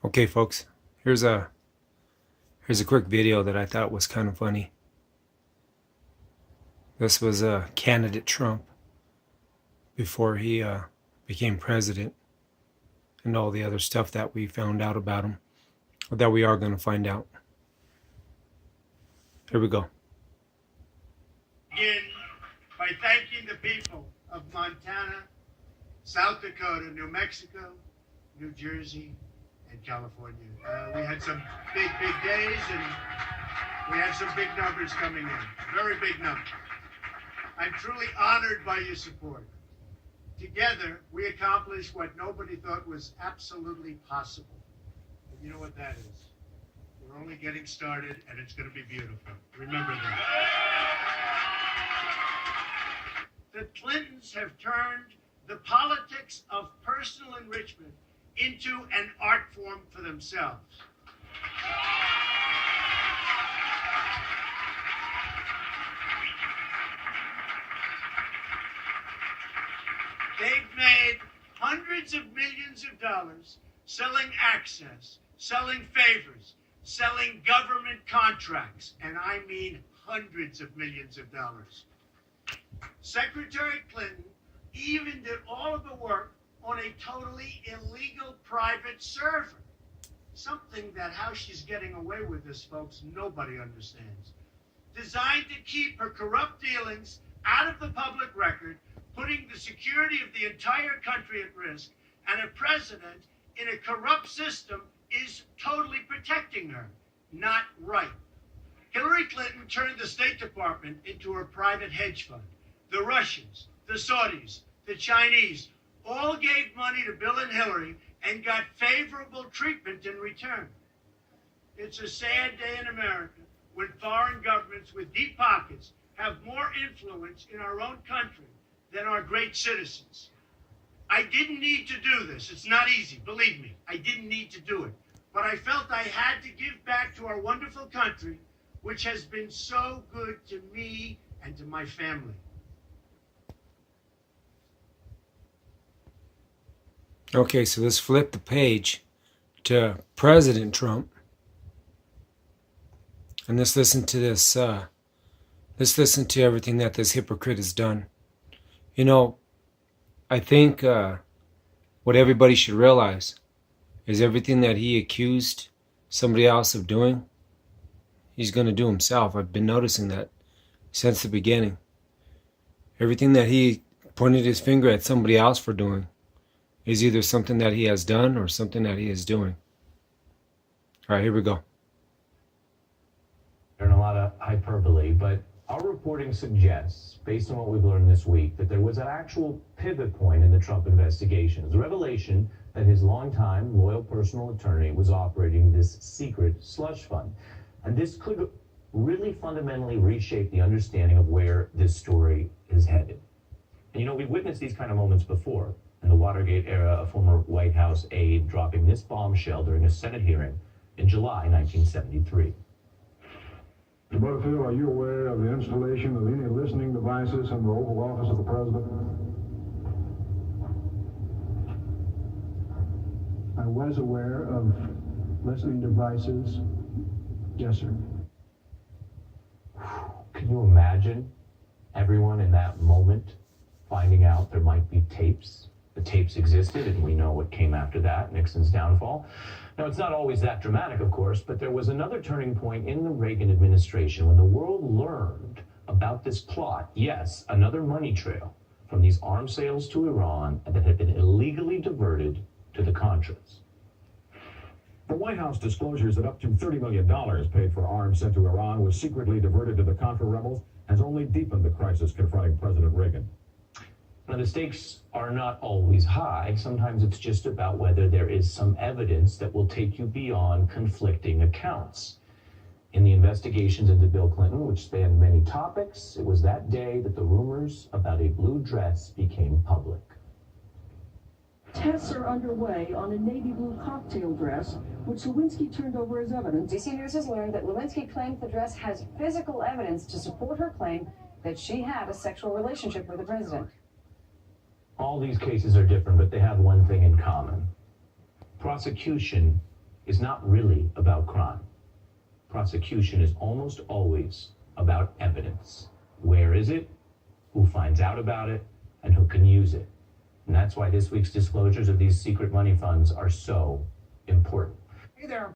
Okay, folks, here's a quick video that I thought was kind of funny. This was candidate Trump before he became president, and all the other stuff that we found out about him, or that we are going to find out. Here we go. Begin by thanking the people of Montana, South Dakota, New Mexico, New Jersey, and California. We had some big days, and we had some big numbers coming in. Very big numbers. I'm truly honored by your support. Together, we accomplished what nobody thought was absolutely possible. And you know what that is? We're only getting started, and it's going to be beautiful. Remember that. The Clintons have turned the politics of personal enrichment into an art form for themselves. They've made hundreds of millions of dollars selling access, selling favors, selling government contracts, and I mean hundreds of millions of dollars. Secretary Clinton even did all of the work on a totally illegal private server. Something that how she's getting away with this, folks, nobody understands. Designed to keep her corrupt dealings out of the public record, putting the security of the entire country at risk, and a president in a corrupt system is totally protecting her. Not right. Hillary Clinton turned the State Department into her private hedge fund. The Russians, the Saudis, the Chinese all gave money to Bill and Hillary and got favorable treatment in return. It's a sad day in America when foreign governments with deep pockets have more influence in our own country than our great citizens. I didn't need to do this. It's not easy, believe me. I didn't need to do it. But I felt I had to give back to our wonderful country, which has been so good to me and to my family. Okay, so let's flip the page to President Trump, and let's listen to this. Let's listen to everything that this hypocrite has done. You know, I think what everybody should realize is everything that he accused somebody else of doing, he's going to do himself. I've been noticing that since the beginning. Everything that he pointed his finger at somebody else for doing is either something that he has done or something that he is doing. All right, here we go. There's a lot of hyperbole, but our reporting suggests, based on what we've learned this week, that there was an actual pivot point in the Trump investigation. The revelation that his longtime loyal personal attorney was operating this secret slush fund. And this could really fundamentally reshape the understanding of where this story is headed. And you know, we've witnessed these kind of moments before. In the Watergate era, a former White House aide dropping this bombshell during a Senate hearing in July 1973. Mr. Butterfield, are you aware of the installation of any listening devices in the Oval Office of the President? I was aware of listening devices. Yes, sir. Can you imagine everyone in that moment finding out there might be tapes? The tapes existed, and we know what came after that, Nixon's downfall. Now, it's not always that dramatic, of course, but there was another turning point in the Reagan administration when the world learned about this plot. Yes, another money trail from these arms sales to Iran that had been illegally diverted to the Contras. The White House disclosures that up to $30 million paid for arms sent to Iran was secretly diverted to the Contra rebels has only deepened the crisis confronting President Reagan. Now, the stakes are not always high. Sometimes it's just about whether there is some evidence that will take you beyond conflicting accounts. In the investigations into Bill Clinton, which spanned many topics, it was that day that the rumors about a blue dress became public. Tests are underway on a navy blue cocktail dress, which Lewinsky turned over as evidence. ABC News has learned that Lewinsky claims the dress has physical evidence to support her claim that she had a sexual relationship with the president. All these cases are different, but they have one thing in common. Prosecution is not really about crime. Prosecution is almost always about evidence. Where is it? Who finds out about it? And who can use it? And that's why this week's disclosures of these secret money funds are so important. Hey there.